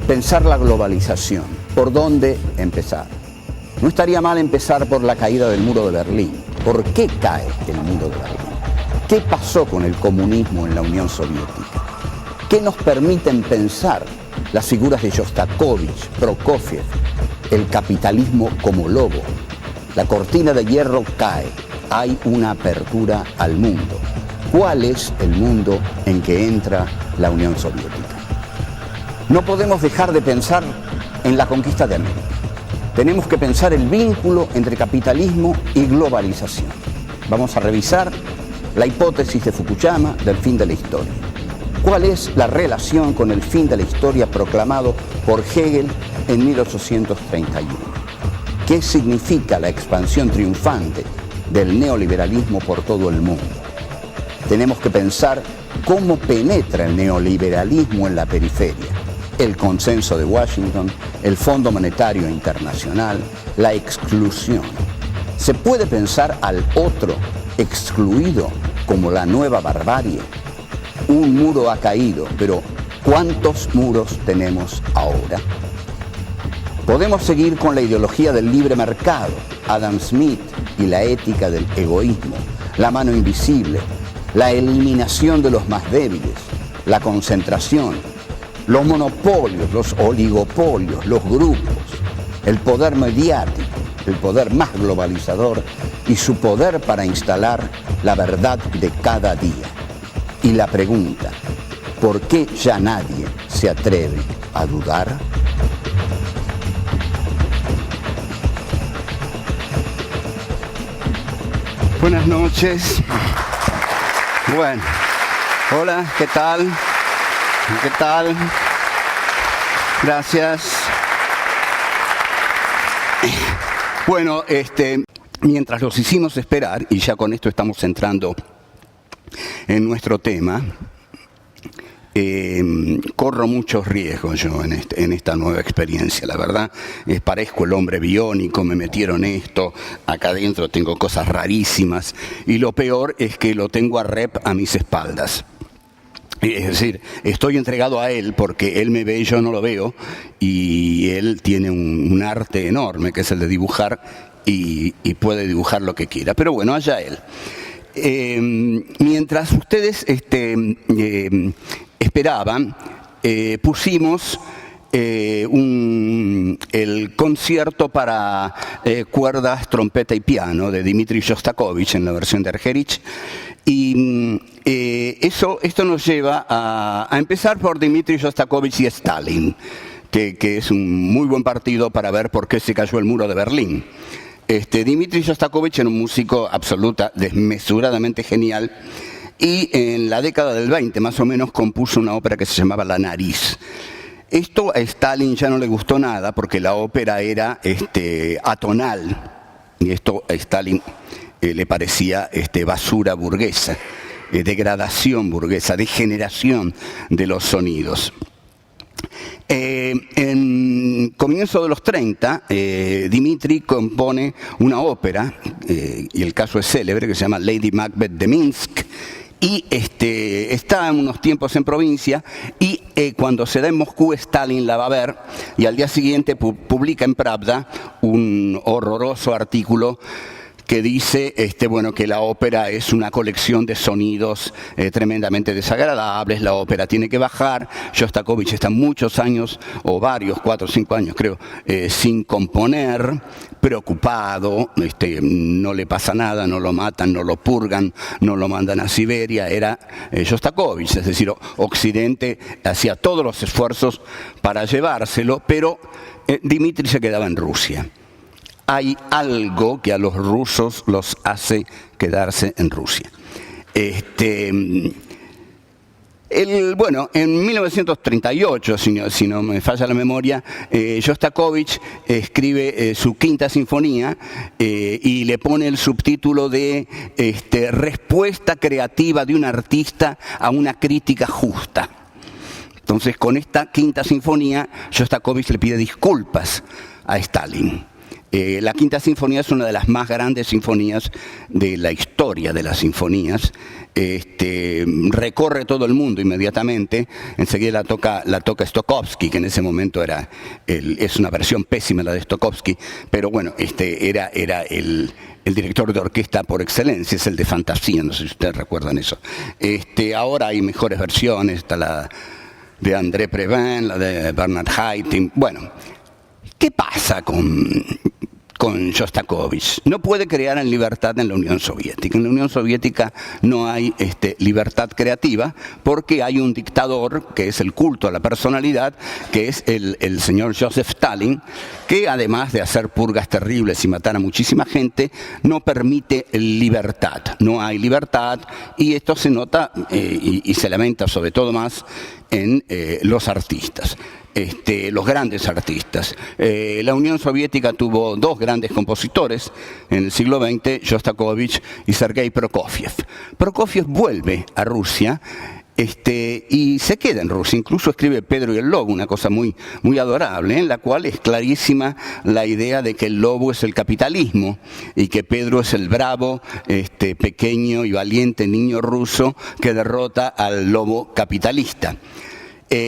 Pensar la globalización. ¿Por dónde empezar? No estaría mal empezar por la caída del muro de Berlín. ¿Por qué cae el muro de Berlín? ¿Qué pasó con el comunismo en la Unión Soviética? ¿Qué nos permiten pensar las figuras de Shostakovich, Prokofiev, el capitalismo como lobo? La cortina de hierro cae. Hay una apertura al mundo. ¿Cuál es el mundo en que entra la Unión Soviética? No podemos dejar de pensar en la conquista de América. Tenemos que pensar el vínculo entre capitalismo y globalización. Vamos a revisar la hipótesis de Fukuyama del fin de la historia. ¿Cuál es la relación con el fin de la historia proclamado por Hegel en 1831? ¿Qué significa la expansión triunfante del neoliberalismo por todo el mundo? Tenemos que pensar cómo penetra el neoliberalismo en la periferia. El consenso de Washington, el Fondo Monetario Internacional, la exclusión. ¿Se puede pensar al otro excluido como la nueva barbarie? Un muro ha caído, pero ¿cuántos muros tenemos ahora? Podemos seguir con la ideología del libre mercado, Adam Smith y la ética del egoísmo, la mano invisible, la eliminación de los más débiles, la concentración, los monopolios, los oligopolios, los grupos, el poder mediático, el poder más globalizador y su poder para instalar la verdad de cada día. Y la pregunta, ¿por qué ya nadie se atreve a dudar? Buenas noches. Bueno, hola, ¿qué tal? ¿Qué tal? Gracias. Bueno, mientras los hicimos esperar, y ya con esto estamos entrando en nuestro tema, corro muchos riesgos yo en esta nueva experiencia, la verdad. Parezco el hombre biónico, me metieron esto, acá adentro tengo cosas rarísimas, y lo peor es que lo tengo a rep a mis espaldas. Es decir, estoy entregado a él porque él me ve y yo no lo veo, y él tiene un arte enorme que es el de dibujar y puede dibujar lo que quiera. Pero bueno, allá él. Mientras ustedes esperaban, pusimos el concierto para cuerdas, trompeta y piano de Dmitri Shostakovich en la versión de Argerich. Y esto nos lleva a empezar por Dmitri Shostakovich y Stalin, que es un muy buen partido para ver por qué se cayó el muro de Berlín. Dmitri Shostakovich era un músico desmesuradamente genial, y en la década del 20 más o menos compuso una ópera que se llamaba La Nariz. Esto a Stalin ya no le gustó nada porque la ópera era atonal, y esto a Stalin le parecía basura burguesa, degradación burguesa, degeneración de los sonidos. En comienzo de los 30, Dmitri compone una ópera, y el caso es célebre, que se llama Lady Macbeth de Minsk, y está en unos tiempos en provincia, y cuando se da en Moscú, Stalin la va a ver, y al día siguiente publica en Pravda un horroroso artículo que dice que la ópera es una colección de sonidos tremendamente desagradables, la ópera tiene que bajar. Shostakovich está muchos años, o varios, 4 o 5 años creo, sin componer, preocupado, no le pasa nada, no lo matan, no lo purgan, no lo mandan a Siberia. Era Shostakovich, es decir, Occidente hacía todos los esfuerzos para llevárselo, pero Dmitri se quedaba en Rusia. Hay algo que a los rusos los hace quedarse en Rusia. En 1938, si no me falla la memoria, Shostakovich escribe su Quinta Sinfonía y le pone el subtítulo de Respuesta creativa de un artista a una crítica justa. Entonces, con esta Quinta Sinfonía, Shostakovich le pide disculpas a Stalin. La Quinta Sinfonía es una de las más grandes sinfonías de la historia de las sinfonías. Recorre todo el mundo inmediatamente. Enseguida la toca Stokowski, que en ese momento es una versión pésima la de Stokowski, pero bueno, era el director de orquesta por excelencia, es el de Fantasía, no sé si ustedes recuerdan eso. Ahora hay mejores versiones, está la de André Previn, la de Bernard Haitink. Bueno, ¿qué pasa con Shostakovich? No puede crear en libertad en la Unión Soviética. En la Unión Soviética no hay libertad creativa porque hay un dictador que es el culto a la personalidad, que es el señor Joseph Stalin, que además de hacer purgas terribles y matar a muchísima gente, no permite libertad. No hay libertad y esto se nota y se lamenta sobre todo más en los artistas. Los grandes artistas. La Unión Soviética tuvo dos grandes compositores en el siglo XX, Shostakovich y Sergei Prokofiev. Prokofiev vuelve a Rusia y se queda en Rusia. Incluso escribe Pedro y el Lobo, una cosa muy, muy adorable, en la cual es clarísima la idea de que el lobo es el capitalismo y que Pedro es el bravo, pequeño y valiente niño ruso que derrota al lobo capitalista.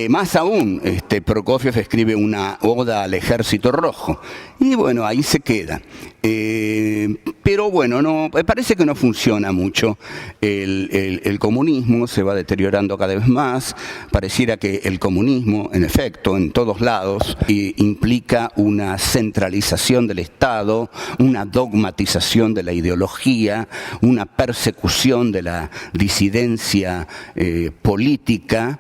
Más aún, Prokofiev escribe una oda al Ejército Rojo y bueno, ahí se queda. Pero bueno, no, parece que no funciona mucho el comunismo, se va deteriorando cada vez más. Pareciera que el comunismo, en efecto, en todos lados, implica una centralización del Estado, una dogmatización de la ideología, una persecución de la disidencia política,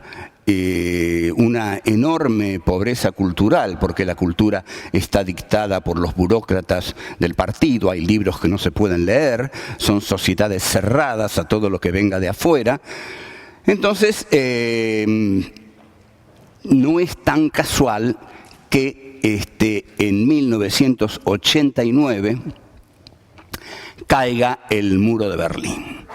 una enorme pobreza cultural, porque la cultura está dictada por los burócratas del partido, hay libros que no se pueden leer, son sociedades cerradas a todo lo que venga de afuera. Entonces, no es tan casual que en 1989 caiga el muro de Berlín.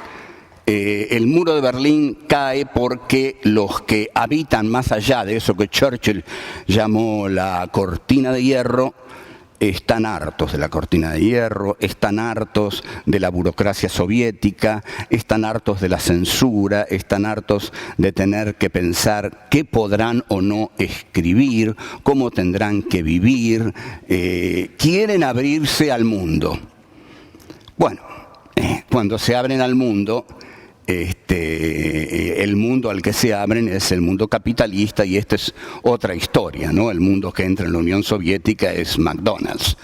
El muro de Berlín cae porque los que habitan más allá de eso que Churchill llamó la cortina de hierro, están hartos de la cortina de hierro, están hartos de la burocracia soviética, están hartos de la censura, están hartos de tener que pensar qué podrán o no escribir, cómo tendrán que vivir, quieren abrirse al mundo. Bueno, cuando se abren al mundo, el mundo al que se abren es el mundo capitalista y esta es otra historia, ¿no? El mundo que entra en la Unión Soviética es McDonald's.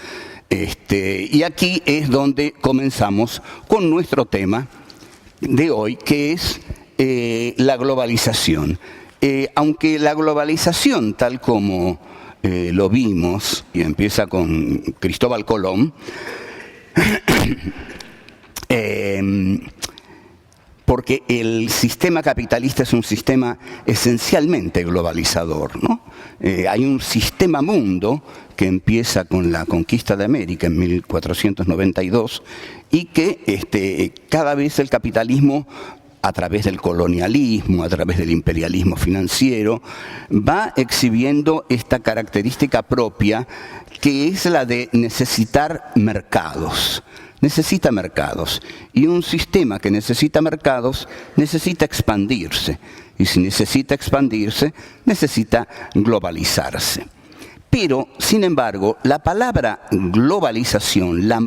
Y aquí es donde comenzamos con nuestro tema de hoy, que es la globalización. Aunque la globalización, tal como lo vimos, y empieza con Cristóbal Colón, porque el sistema capitalista es un sistema esencialmente globalizador, ¿no? Hay un sistema mundo que empieza con la conquista de América en 1492 y que cada vez el capitalismo, a través del colonialismo, a través del imperialismo financiero, va exhibiendo esta característica propia que es la de necesitar mercados. Necesita mercados. Y un sistema que necesita mercados necesita expandirse. Y si necesita expandirse, necesita globalizarse. Pero, sin embargo, la palabra globalización, la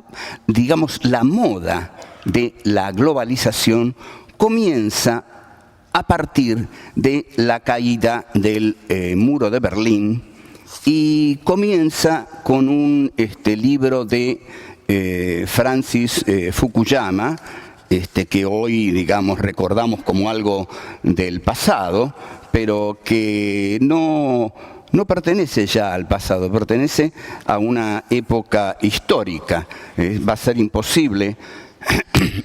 moda de la globalización, comienza a partir de la caída del muro de Berlín y comienza con un libro de Francis Fukuyama, que hoy, digamos, recordamos como algo del pasado, pero que no pertenece ya al pasado, pertenece a una época histórica. Va a ser imposible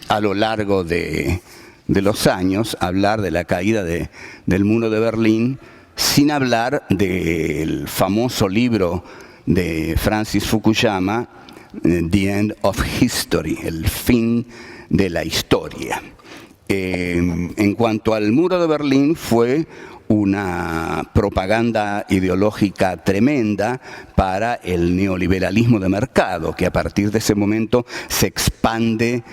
a lo largo de los años hablar de la caída del muro de Berlín sin hablar del famoso libro de Francis Fukuyama, The End of History, el fin de la historia. En cuanto al muro de Berlín, fue una propaganda ideológica tremenda para el neoliberalismo de mercado, que a partir de ese momento se expande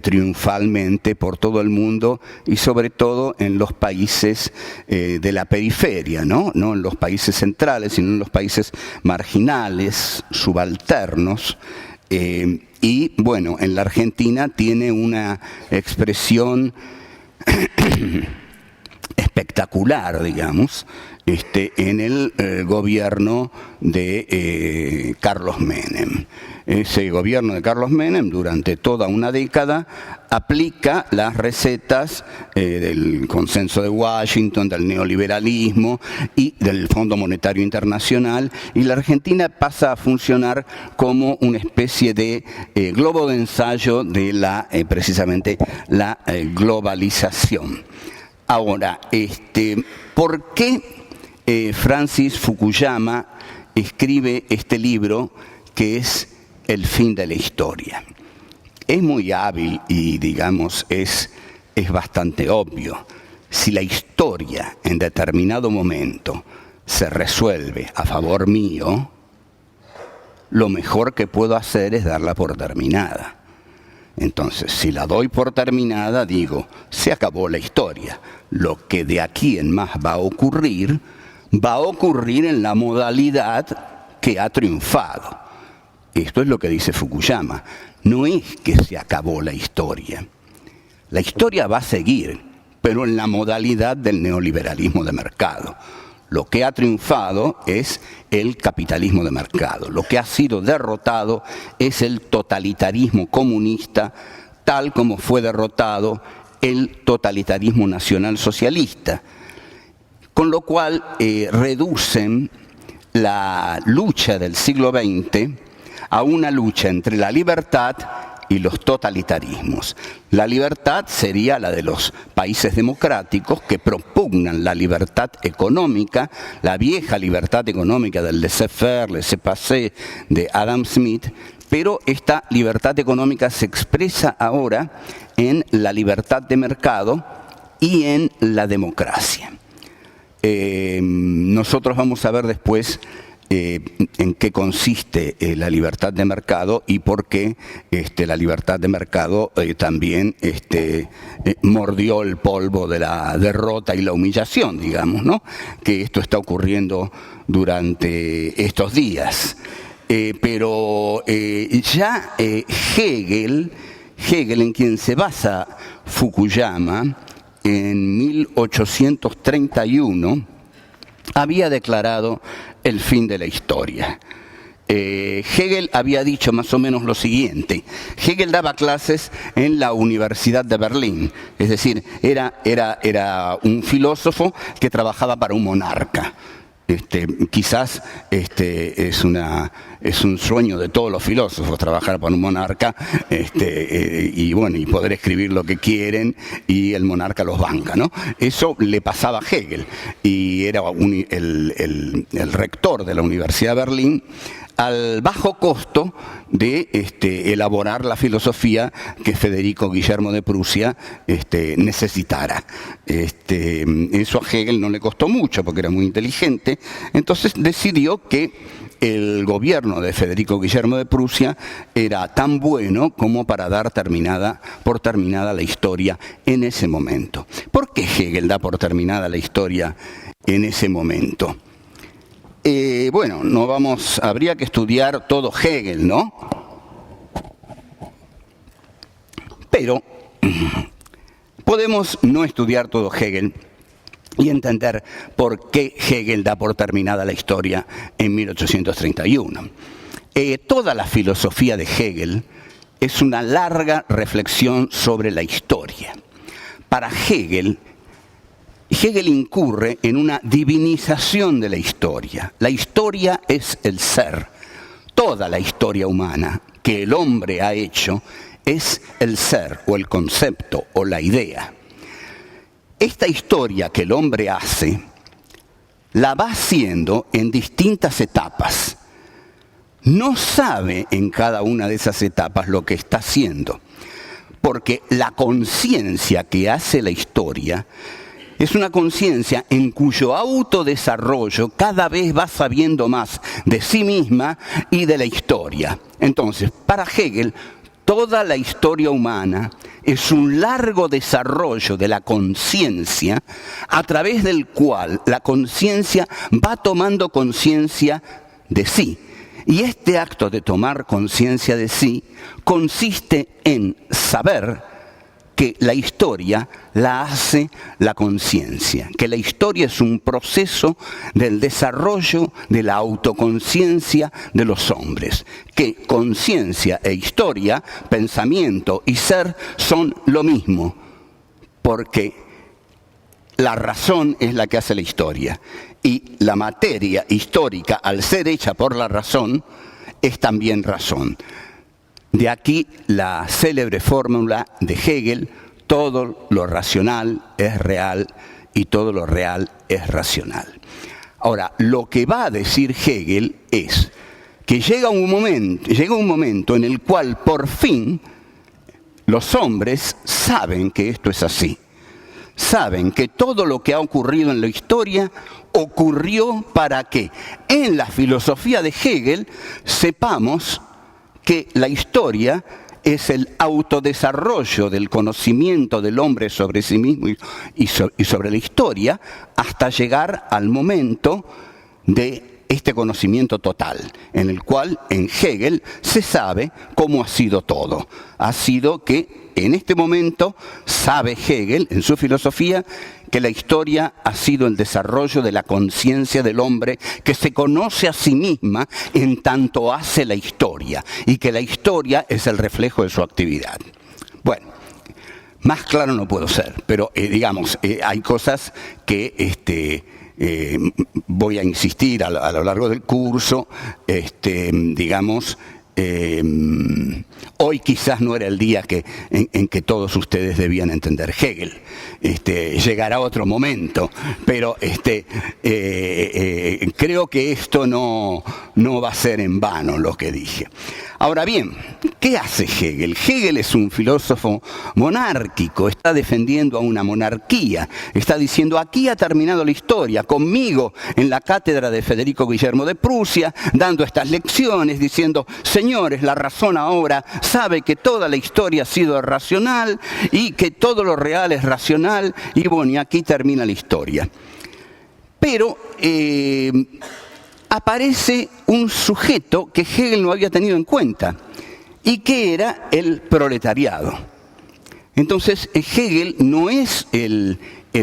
triunfalmente por todo el mundo y sobre todo en los países de la periferia, no en los países centrales, sino en los países marginales, subalternos. Y bueno, en la Argentina tiene una expresión espectacular, digamos, en el gobierno de Carlos Menem. Ese gobierno de Carlos Menem durante toda una década aplica las recetas del consenso de Washington, del neoliberalismo y del Fondo Monetario Internacional, y la Argentina pasa a funcionar como una especie de globo de ensayo de precisamente la globalización. Ahora, ¿por qué Francis Fukuyama escribe este libro que es El fin de la historia? Es muy hábil y, digamos, es bastante obvio. Si la historia en determinado momento se resuelve a favor mío, lo mejor que puedo hacer es darla por terminada. Entonces, si la doy por terminada, digo, se acabó la historia. Lo que de aquí en más va a ocurrir en la modalidad que ha triunfado. Esto es lo que dice Fukuyama. No es que se acabó la historia. La historia va a seguir, pero en la modalidad del neoliberalismo de mercado. Lo que ha triunfado es el capitalismo de mercado. Lo que ha sido derrotado es el totalitarismo comunista, tal como fue derrotado el totalitarismo nacionalsocialista. Con lo cual reducen la lucha del siglo XX a una lucha entre la libertad y los totalitarismos. La libertad sería la de los países democráticos que propugnan la libertad económica, la vieja libertad económica del laissez-faire, laissez-passer de Adam Smith, pero esta libertad económica se expresa ahora en la libertad de mercado y en la democracia. Nosotros vamos a ver después en qué consiste la libertad de mercado y por qué la libertad de mercado también mordió el polvo de la derrota y la humillación, digamos, ¿no? Que esto está ocurriendo durante estos días. Pero ya Hegel, en quien se basa Fukuyama, en 1831, había declarado el fin de la historia. Hegel había dicho más o menos lo siguiente. Hegel daba clases en la Universidad de Berlín, es decir, era un filósofo que trabajaba para un monarca. Quizás es un sueño de todos los filósofos trabajar para un monarca y poder escribir lo que quieren y el monarca los banca, ¿no? Eso le pasaba a Hegel y era el rector de la Universidad de Berlín, al bajo costo de elaborar la filosofía que Federico Guillermo de Prusia necesitara. Eso a Hegel no le costó mucho porque era muy inteligente, entonces decidió que el gobierno de Federico Guillermo de Prusia era tan bueno como para dar por terminada la historia en ese momento. ¿Por qué Hegel da por terminada la historia en ese momento? Habría que estudiar todo Hegel, ¿no? Pero podemos no estudiar todo Hegel y entender por qué Hegel da por terminada la historia en 1831. Toda la filosofía de Hegel es una larga reflexión sobre la historia. Para Hegel incurre en una divinización de la historia. La historia es el ser. Toda la historia humana que el hombre ha hecho es el ser o el concepto o la idea. Esta historia que el hombre hace la va haciendo en distintas etapas. No sabe en cada una de esas etapas lo que está haciendo, porque la conciencia que hace la historia Es una conciencia en cuyo autodesarrollo cada vez va sabiendo más de sí misma y de la historia. Entonces, para Hegel, toda la historia humana es un largo desarrollo de la conciencia a través del cual la conciencia va tomando conciencia de sí. Y este acto de tomar conciencia de sí consiste en saber que la historia la hace la conciencia, que la historia es un proceso del desarrollo de la autoconciencia de los hombres, que conciencia e historia, pensamiento y ser son lo mismo, porque la razón es la que hace la historia y la materia histórica, al ser hecha por la razón, es también razón. De aquí la célebre fórmula de Hegel: todo lo racional es real y todo lo real es racional. Ahora, lo que va a decir Hegel es que llega un momento en el cual por fin los hombres saben que esto es así. Saben que todo lo que ha ocurrido en la historia ocurrió para que en la filosofía de Hegel sepamos que la historia es el autodesarrollo del conocimiento del hombre sobre sí mismo y sobre la historia hasta llegar al momento de este conocimiento total, en el cual en Hegel se sabe cómo ha sido todo. Ha sido que en este momento sabe Hegel en su filosofía que la historia ha sido el desarrollo de la conciencia del hombre que se conoce a sí misma en tanto hace la historia y que la historia es el reflejo de su actividad. Bueno, más claro no puedo ser, pero hay cosas que voy a insistir a lo largo del curso, hoy quizás no era el día en que todos ustedes debían entender Hegel. Llegará otro momento, pero creo que esto no va a ser en vano lo que dije. Ahora bien, ¿qué hace Hegel? Hegel es un filósofo monárquico, está defendiendo a una monarquía, está diciendo: aquí ha terminado la historia, conmigo en la cátedra de Federico Guillermo de Prusia, dando estas lecciones, diciendo: señores, la razón ahora sabe que toda la historia ha sido racional y que todo lo real es racional, y bueno, y aquí termina la historia. Pero aparece un sujeto que Hegel no había tenido en cuenta y que era el proletariado. Entonces, Hegel no es el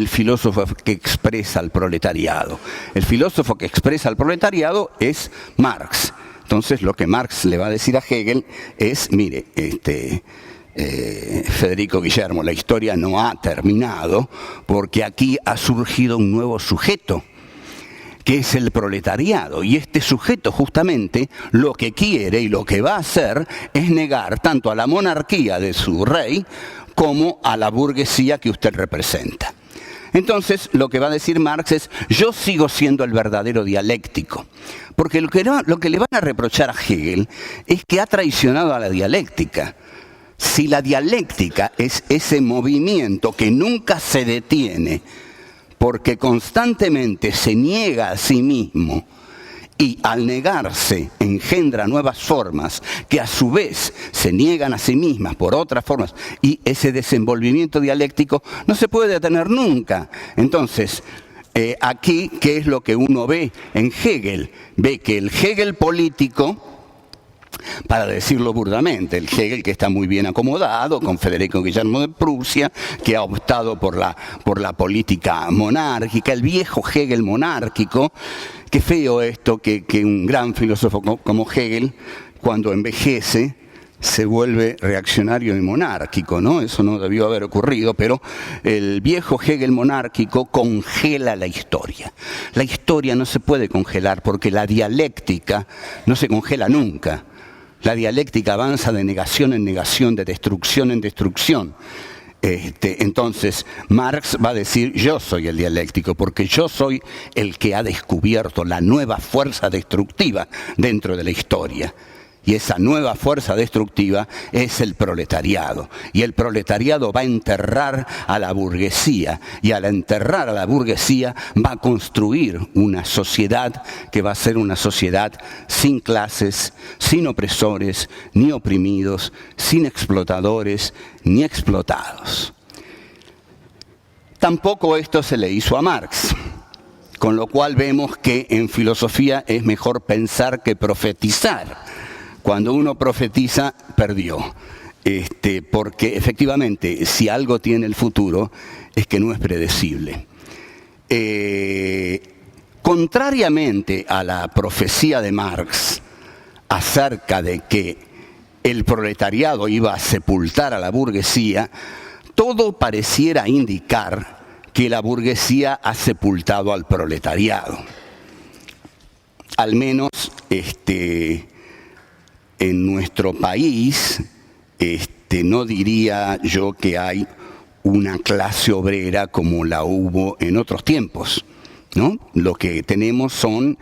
filósofo que expresa al proletariado. El filósofo que expresa al proletariado es Marx. Entonces, lo que Marx le va a decir a Hegel es: mire, Federico Guillermo, la historia no ha terminado porque aquí ha surgido un nuevo sujeto, que es el proletariado. Y este sujeto justamente lo que quiere y lo que va a hacer es negar tanto a la monarquía de su rey como a la burguesía que usted representa. Entonces, lo que va a decir Marx es: yo sigo siendo el verdadero dialéctico. Porque lo que le van a reprochar a Hegel es que ha traicionado a la dialéctica. Si la dialéctica es ese movimiento que nunca se detiene, porque constantemente se niega a sí mismo y al negarse engendra nuevas formas que a su vez se niegan a sí mismas por otras formas, y ese desenvolvimiento dialéctico no se puede detener nunca. Entonces, aquí, ¿qué es lo que uno ve en Hegel? Ve que el Hegel político, para decirlo burdamente, el Hegel que está muy bien acomodado con Federico Guillermo de Prusia, que ha optado por la política monárquica, el viejo Hegel monárquico. Qué feo esto, que un gran filósofo como Hegel, cuando envejece, se vuelve reaccionario y monárquico, ¿no? Eso no debió haber ocurrido, pero el viejo Hegel monárquico congela la historia. La historia no se puede congelar porque la dialéctica no se congela nunca. La dialéctica avanza de negación en negación, de destrucción en destrucción. Entonces, Marx va a decir: yo soy el dialéctico, porque yo soy el que ha descubierto la nueva fuerza destructiva dentro de la historia. Y esa nueva fuerza destructiva es el proletariado. Y el proletariado va a enterrar a la burguesía. Y al enterrar a la burguesía va a construir una sociedad que va a ser una sociedad sin clases, sin opresores, ni oprimidos, sin explotadores, ni explotados. Tampoco esto se le hizo a Marx. Con lo cual vemos que en filosofía es mejor pensar que profetizar. Cuando uno profetiza, perdió. Porque efectivamente, si algo tiene el futuro, es que no es predecible. Contrariamente a la profecía de Marx acerca de que el proletariado iba a sepultar a la burguesía, todo pareciera indicar que la burguesía ha sepultado al proletariado. Al menos en nuestro país, no diría yo que hay una clase obrera como la hubo en otros tiempos, ¿no? Lo que tenemos son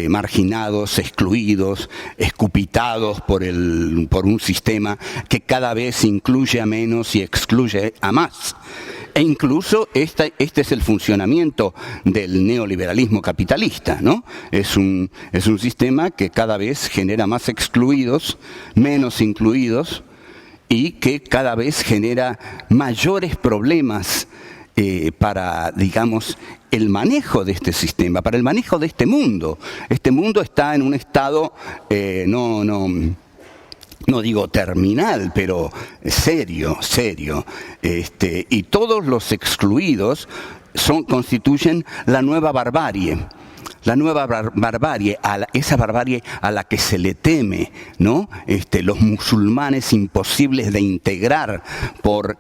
marginados, excluidos, escupitados por un sistema que cada vez incluye a menos y excluye a más. E incluso este es el funcionamiento del neoliberalismo capitalista, ¿no? Es un sistema que cada vez genera más excluidos, menos incluidos, y que cada vez genera mayores problemas para, digamos, el manejo de este sistema, para el manejo de este mundo. Este mundo está en un estado, no digo terminal, pero serio. Y todos los excluidos constituyen la nueva barbarie. La nueva barbarie, esa barbarie a la que se le teme, ¿no? Los musulmanes imposibles de integrar por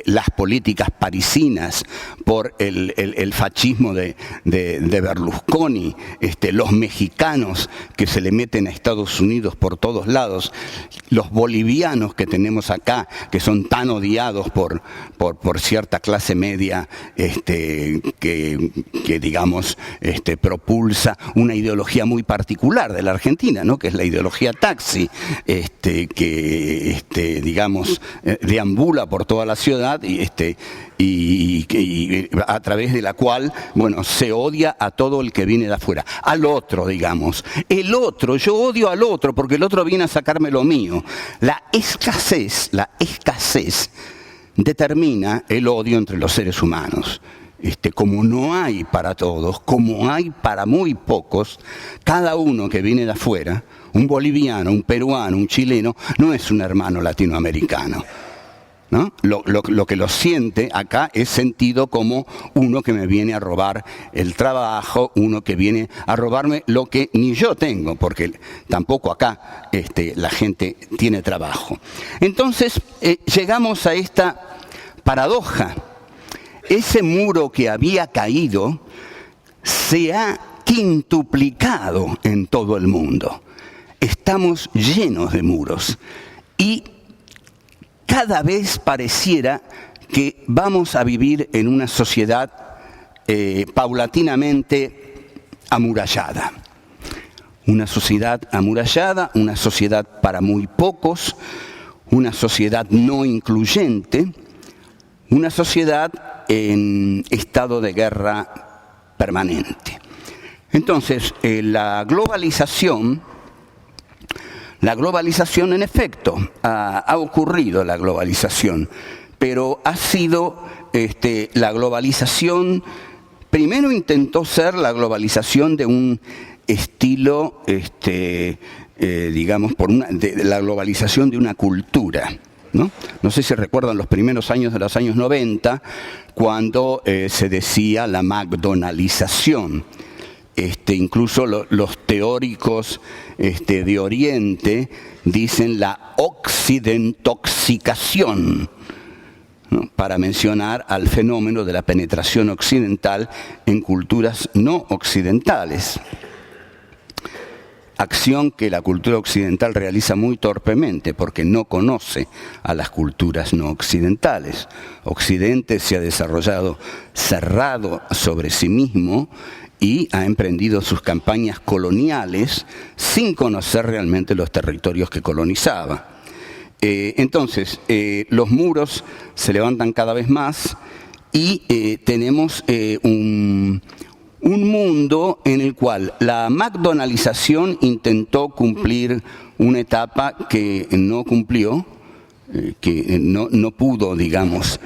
las políticas parisinas, por el fascismo de Berlusconi, los mexicanos que se le meten a Estados Unidos por todos lados, los bolivianos que tenemos acá, que son tan odiados por cierta clase media que digamos, propulsa una ideología muy particular de la Argentina, ¿no? Que es la ideología taxi, que digamos, deambula por toda la ciudad y a través de la cual, bueno, se odia a todo el que viene de afuera, al otro, digamos. El otro, yo odio al otro porque el otro viene a sacarme lo mío. La escasez determina el odio entre los seres humanos. Como no hay para todos, como hay para muy pocos, cada uno que viene de afuera, un boliviano, un peruano, un chileno, no es un hermano latinoamericano, ¿no? Lo que lo siente acá es sentido como uno que me viene a robar el trabajo, uno que viene a robarme lo que ni yo tengo, porque tampoco acá la gente tiene trabajo. Entonces llegamos a esta paradoja. Ese muro que había caído se ha quintuplicado en todo el mundo. Estamos llenos de muros y cada vez pareciera que vamos a vivir en una sociedad paulatinamente amurallada. Una sociedad amurallada, una sociedad para muy pocos, una sociedad no incluyente, una sociedad en estado de guerra permanente. Entonces, la globalización en efecto, ha ocurrido la globalización, pero ha sido la globalización, primero intentó ser la globalización de un estilo, digamos, de la globalización de una cultura. No sé si recuerdan los primeros años de los años 90, cuando se decía la McDonaldización. Incluso los teóricos de Oriente dicen la occidentoxicación, ¿no? Para mencionar al fenómeno de la penetración occidental en culturas no occidentales. acción que la cultura occidental realiza muy torpemente porque no conoce a las culturas no occidentales. Occidente se ha desarrollado cerrado sobre sí mismo y ha emprendido sus campañas coloniales sin conocer realmente los territorios que colonizaba. Entonces, los muros se levantan cada vez más y tenemos un mundo en el cual la McDonaldización intentó cumplir una etapa que no cumplió, que no pudo, digamos,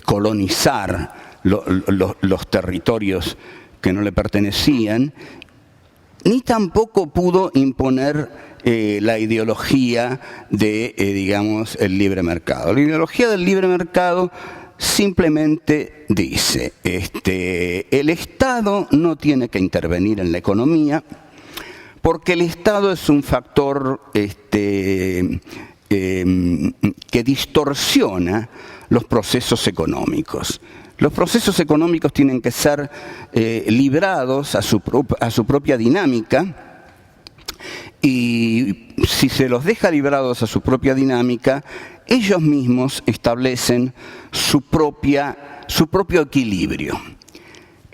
colonizar los territorios que no le pertenecían, ni tampoco pudo imponer la ideología de, digamos, el libre mercado. La ideología del libre mercado simplemente dice, el Estado no tiene que intervenir en la economía porque el Estado es un factor que distorsiona los procesos económicos. Los procesos económicos tienen que ser librados a su propia dinámica, y si se los deja librados a su propia dinámica, ellos mismos establecen su propio equilibrio.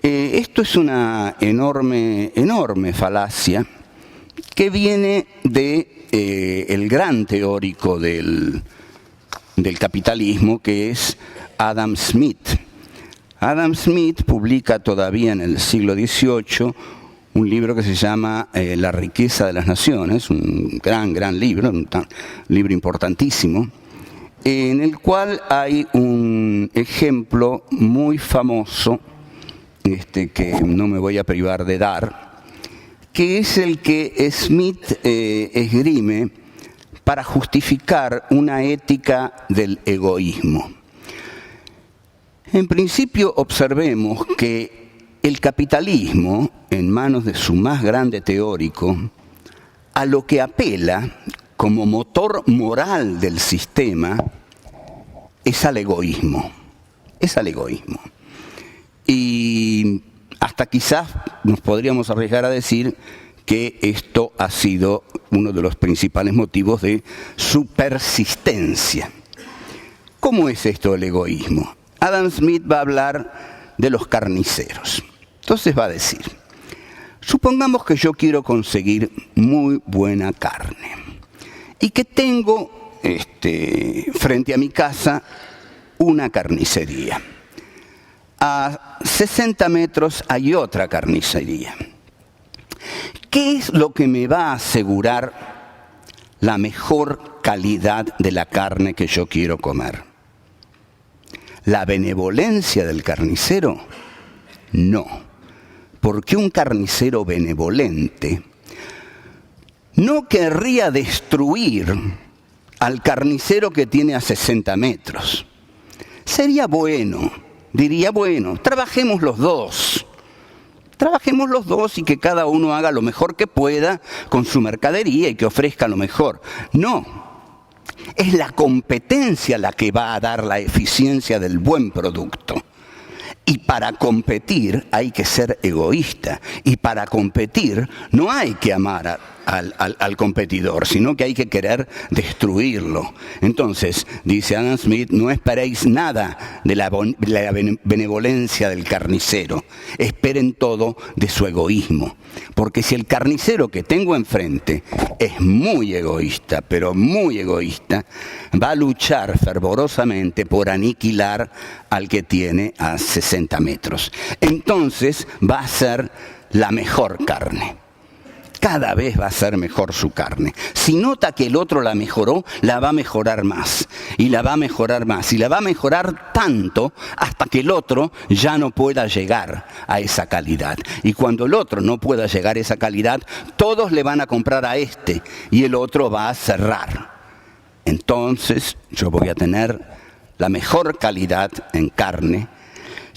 Esto es una enorme falacia que viene de el gran teórico del capitalismo, que es Adam Smith. Adam Smith publica todavía en el siglo XVIII un libro que se llama La riqueza de las naciones, un gran libro, un libro importantísimo, en el cual hay un ejemplo muy famoso, que no me voy a privar de dar, que es el que Smith esgrime para justificar una ética del egoísmo. En principio observemos que el capitalismo, en manos de su más grande teórico, a lo que apela como motor moral del sistema es al egoísmo. Es al egoísmo. Y hasta quizás nos podríamos arriesgar a decir que esto ha sido uno de los principales motivos de su persistencia. ¿Cómo es esto el egoísmo? Adam Smith va a hablar de los carniceros. Entonces va a decir, supongamos que yo quiero conseguir muy buena carne y que tengo frente a mi casa una carnicería. A 60 metros hay otra carnicería. ¿Qué es lo que me va a asegurar la mejor calidad de la carne que yo quiero comer? ¿La benevolencia del carnicero? No. Porque un carnicero benevolente no querría destruir al carnicero que tiene a 60 metros. Sería bueno, diría, bueno, trabajemos los dos. Trabajemos los dos y que cada uno haga lo mejor que pueda con su mercadería y que ofrezca lo mejor. No, es la competencia la que va a dar la eficiencia del buen producto. Y para competir hay que ser egoísta. Y para competir no hay que amar al competidor, sino que hay que querer destruirlo. Entonces, dice Adam Smith, no esperéis nada de la benevolencia del carnicero. Esperen todo de su egoísmo. Porque si el carnicero que tengo enfrente es muy egoísta, pero muy egoísta, va a luchar fervorosamente por aniquilar al que tiene a 60 metros. Entonces va a ser la mejor carne. Cada vez va a ser mejor su carne. Si nota que el otro la mejoró, la va a mejorar más. Y la va a mejorar más. Y la va a mejorar tanto hasta que el otro ya no pueda llegar a esa calidad. Y cuando el otro no pueda llegar a esa calidad, todos le van a comprar a este. Y el otro va a cerrar. Entonces yo voy a tener la mejor calidad en carne,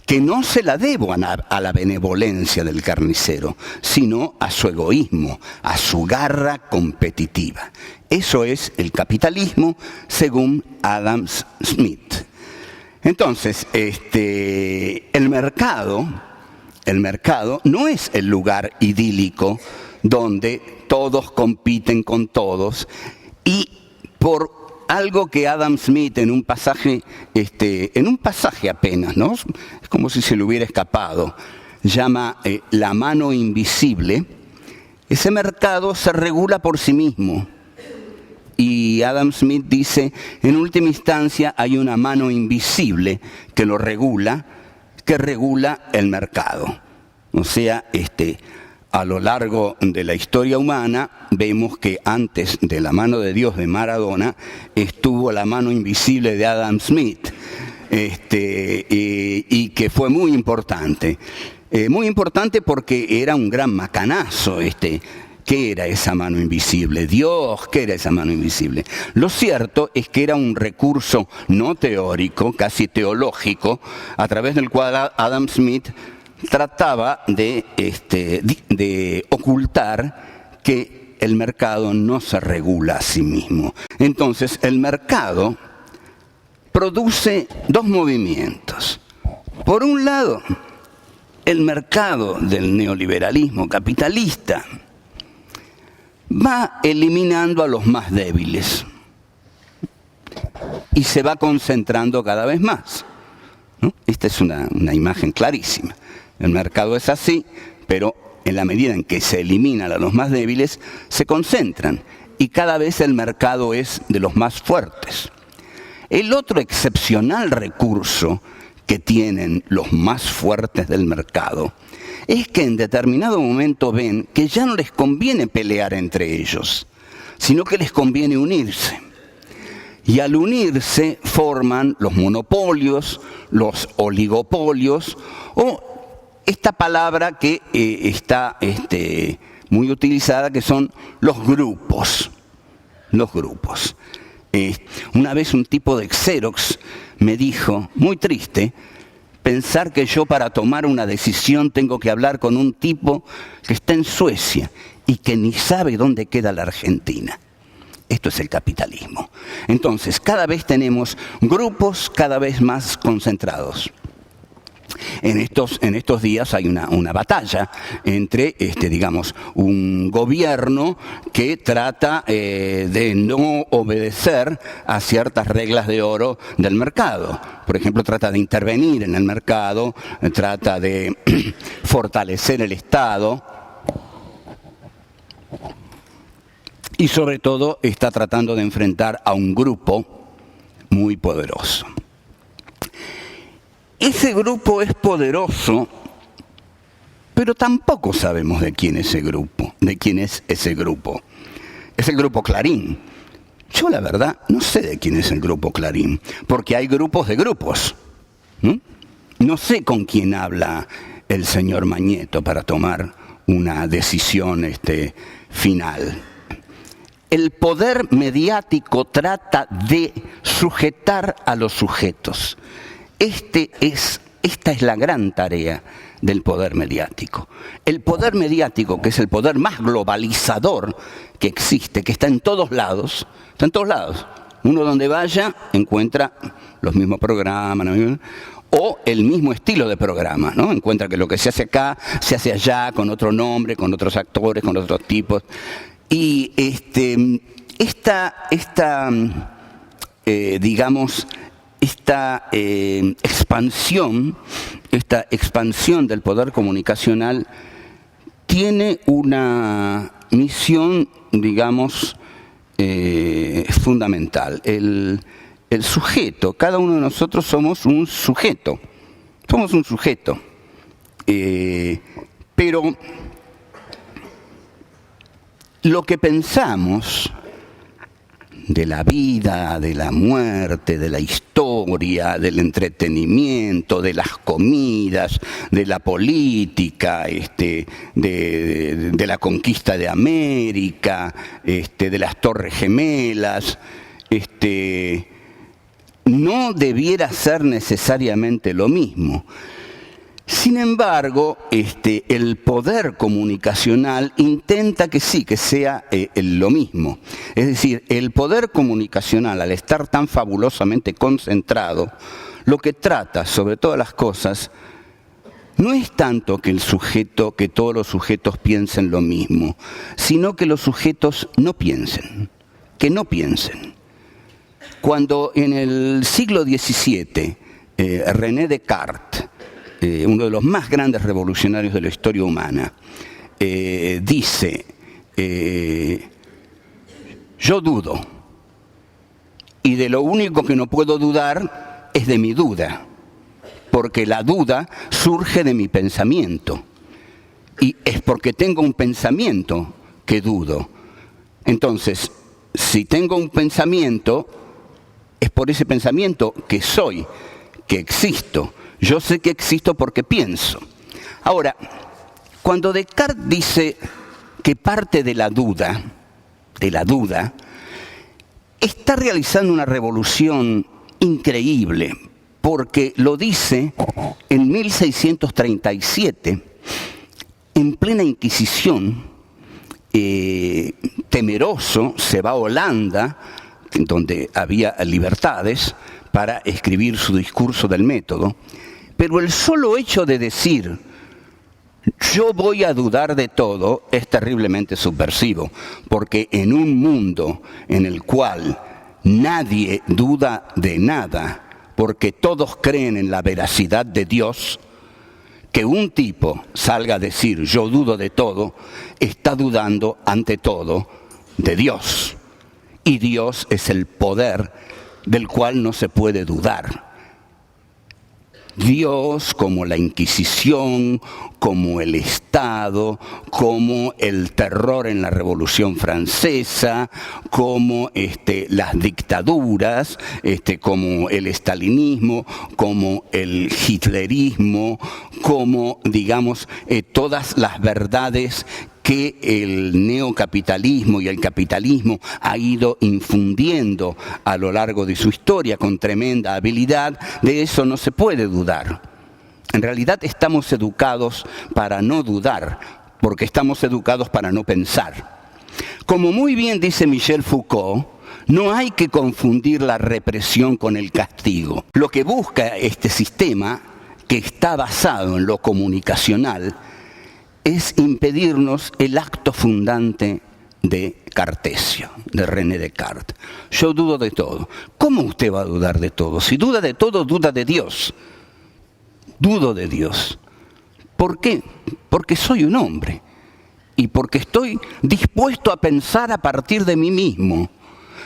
que no se la debo a la benevolencia del carnicero, sino a su egoísmo, a su garra competitiva. Eso es el capitalismo según Adam Smith. Entonces, el mercado no es el lugar idílico donde todos compiten con todos, y por algo que Adam Smith en un pasaje apenas, ¿no? Es como si se le hubiera escapado, llama la mano invisible. Ese mercado se regula por sí mismo. Y Adam Smith dice, en última instancia hay una mano invisible que lo regula, que regula el mercado. O sea, a lo largo de la historia humana vemos que antes de la mano de Dios de Maradona estuvo la mano invisible de Adam Smith, y que fue muy importante. Muy importante porque era un gran macanazo. ¿Qué era esa mano invisible? Dios, ¿qué era esa mano invisible? Lo cierto es que era un recurso no teórico, casi teológico, a través del cual Adam Smith trataba de ocultar que el mercado no se regula a sí mismo. Entonces, el mercado produce dos movimientos. Por un lado, el mercado del neoliberalismo capitalista va eliminando a los más débiles y se va concentrando cada vez más, ¿no? Esta es una imagen clarísima. El mercado es así, pero en la medida en que se eliminan a los más débiles, se concentran y cada vez el mercado es de los más fuertes. El otro excepcional recurso que tienen los más fuertes del mercado es que en determinado momento ven que ya no les conviene pelear entre ellos, sino que les conviene unirse. Y al unirse forman los monopolios, los oligopolios, o esta palabra que está muy utilizada, que son los grupos. Los grupos. Una vez un tipo de Xerox me dijo, muy triste, pensar que yo para tomar una decisión tengo que hablar con un tipo que está en Suecia y que ni sabe dónde queda la Argentina. Esto es el capitalismo. Entonces, cada vez tenemos grupos cada vez más concentrados. En estos días hay una batalla entre, un gobierno que trata de no obedecer a ciertas reglas de oro del mercado. Por ejemplo, trata de intervenir en el mercado, trata de fortalecer el Estado y sobre todo está tratando de enfrentar a un grupo muy poderoso. Ese grupo es poderoso, pero tampoco sabemos de quién es ese grupo. Es el grupo Clarín. Yo la verdad no sé de quién es el grupo Clarín, porque hay grupos de grupos. No sé con quién habla el señor Mañeto para tomar una decisión final. El poder mediático trata de sujetar a los sujetos. Esta es la gran tarea del poder mediático. El poder mediático, que es el poder más globalizador que existe, que está en todos lados. Uno donde vaya encuentra los mismos programas, o el mismo estilo de programa, ¿no? Encuentra que lo que se hace acá, se hace allá, con otro nombre, con otros actores, con otros tipos. Y esta expansión del poder comunicacional tiene una misión, fundamental. El sujeto, cada uno de nosotros somos un sujeto. Pero lo que pensamos de la vida, de la muerte, de la historia, del entretenimiento, de las comidas, de la política, de la conquista de América, de las Torres Gemelas, no debiera ser necesariamente lo mismo. Sin embargo, el poder comunicacional intenta que sí, que sea lo mismo. Es decir, el poder comunicacional, al estar tan fabulosamente concentrado, lo que trata, sobre todas las cosas, no es tanto que todos los sujetos piensen lo mismo, sino que los sujetos no piensen, que no piensen. Cuando en el siglo XVII, René Descartes, uno de los más grandes revolucionarios de la historia humana, dice, yo dudo, y de lo único que no puedo dudar es de mi duda, porque la duda surge de mi pensamiento, y es porque tengo un pensamiento que dudo. Entonces, si tengo un pensamiento, es por ese pensamiento que soy, que existo. Yo sé que existo porque pienso. Ahora, cuando Descartes dice que parte de la duda, está realizando una revolución increíble, porque lo dice en 1637, en plena Inquisición, temeroso, se va a Holanda, donde había libertades, para escribir su discurso del método, pero el solo hecho de decir yo voy a dudar de todo es terriblemente subversivo, porque en un mundo en el cual nadie duda de nada, porque todos creen en la veracidad de Dios, que un tipo salga a decir yo dudo de todo, está dudando ante todo de Dios. Y Dios es el poder del cual no se puede dudar. Dios, como la Inquisición, como el Estado, como el terror en la Revolución Francesa, como las dictaduras, como el estalinismo, como el hitlerismo, como, digamos, todas las verdades que el neocapitalismo y el capitalismo ha ido infundiendo a lo largo de su historia con tremenda habilidad, de eso no se puede dudar. En realidad estamos educados para no dudar, porque estamos educados para no pensar. Como muy bien dice Michel Foucault, no hay que confundir la represión con el castigo. Lo que busca este sistema, que está basado en lo comunicacional, es impedirnos el acto fundante de Cartesio, de René Descartes. Yo dudo de todo. ¿Cómo usted va a dudar de todo? Si duda de todo, duda de Dios. Dudo de Dios. ¿Por qué? Porque soy un hombre y porque estoy dispuesto a pensar a partir de mí mismo.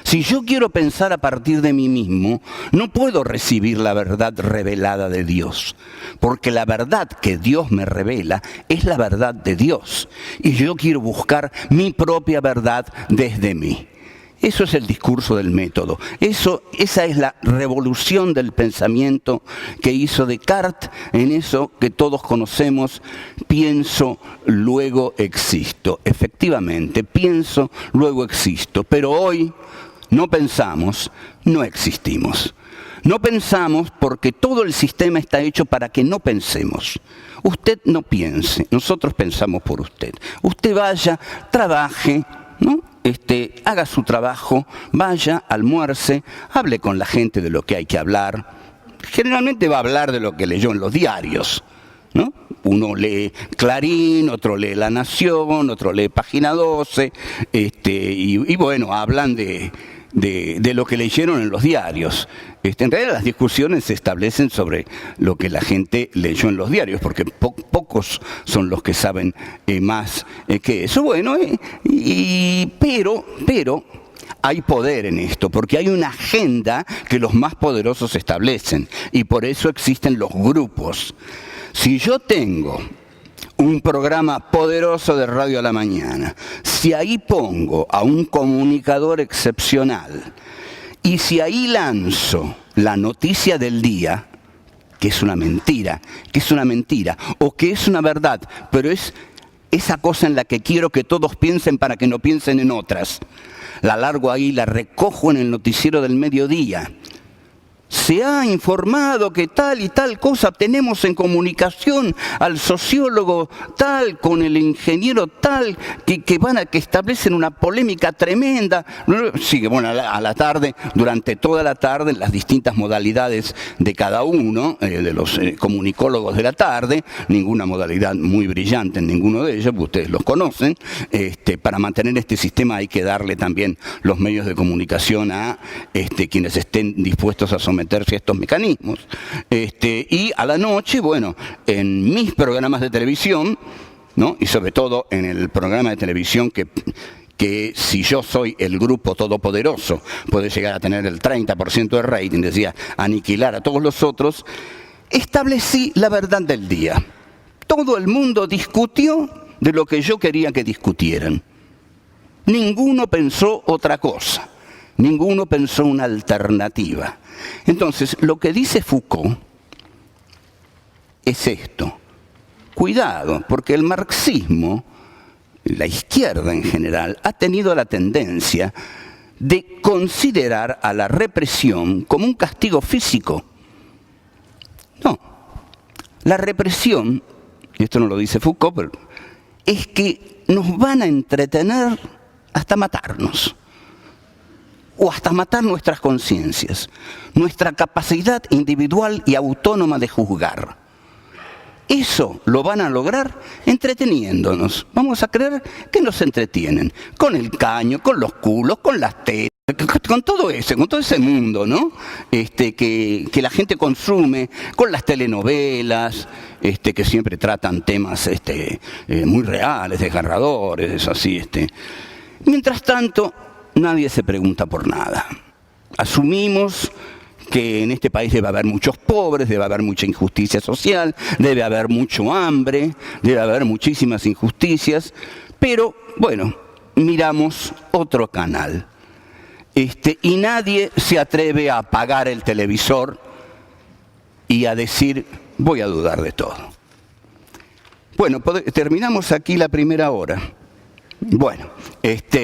Si yo quiero pensar a partir de mí mismo, no puedo recibir la verdad revelada de Dios, porque la verdad que Dios me revela es la verdad de Dios, y yo quiero buscar mi propia verdad desde mí. Eso es el discurso del método. Esa es la revolución del pensamiento que hizo Descartes en eso que todos conocemos, pienso, luego existo. Efectivamente, pienso, luego existo, pero hoy no pensamos, no existimos. No pensamos porque todo el sistema está hecho para que no pensemos. Usted no piense, nosotros pensamos por usted. Usted vaya, trabaje, ¿no? Haga su trabajo, vaya, almuerce, hable con la gente de lo que hay que hablar. Generalmente va a hablar de lo que leyó en los diarios, ¿no? Uno lee Clarín, otro lee La Nación, otro lee Página 12, y bueno, hablan de lo que leyeron en los diarios. En realidad las discusiones se establecen sobre lo que la gente leyó en los diarios, porque pocos son los que saben más que eso. Bueno, pero hay poder en esto, porque hay una agenda que los más poderosos establecen, y por eso existen los grupos. Si yo tengo un programa poderoso de radio a la mañana, si ahí pongo a un comunicador excepcional y si ahí lanzo la noticia del día, que es una mentira, o que es una verdad, pero es esa cosa en la que quiero que todos piensen para que no piensen en otras, la largo ahí, la recojo en el noticiero del mediodía. se ha informado que tal y tal cosa, tenemos en comunicación al sociólogo tal con el ingeniero tal, que establecen una polémica tremenda. Sigue, bueno, a la tarde, durante toda la tarde, las distintas modalidades de cada uno, de los comunicólogos de la tarde, ninguna modalidad muy brillante en ninguno de ellos, ustedes los conocen. Para mantener este sistema hay que darle también los medios de comunicación a quienes estén dispuestos a someterse a estos mecanismos. Y a la noche, bueno, en mis programas de televisión, ¿no? Y sobre todo en el programa de televisión que si yo soy el grupo todopoderoso, puede llegar a tener el 30% de rating, decía, aniquilar a todos los otros, establecí la verdad del día. Todo el mundo discutió de lo que yo quería que discutieran. Ninguno pensó otra cosa. Ninguno pensó una alternativa. Entonces, lo que dice Foucault es esto. Cuidado, porque el marxismo, la izquierda en general, ha tenido la tendencia de considerar a la represión como un castigo físico. No. La represión, y esto no lo dice Foucault, pero es que nos van a entretener hasta matarnos. O hasta matar nuestras conciencias, nuestra capacidad individual y autónoma de juzgar. Eso lo van a lograr entreteniendo.nos. Vamos a creer que nos entretienen. Con el caño, con los culos, con las tetas, con todo ese mundo, ¿no? Que la gente consume, con las telenovelas, que siempre tratan temas muy reales, desgarradores, así. Mientras tanto, nadie se pregunta por nada. Asumimos que en este país debe haber muchos pobres, debe haber mucha injusticia social, debe haber mucho hambre, debe haber muchísimas injusticias, pero, bueno, miramos otro canal. Y nadie se atreve a apagar el televisor y a decir, voy a dudar de todo. Bueno, terminamos aquí la primera hora. Bueno,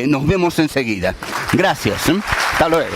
nos vemos enseguida. Gracias. Hasta luego.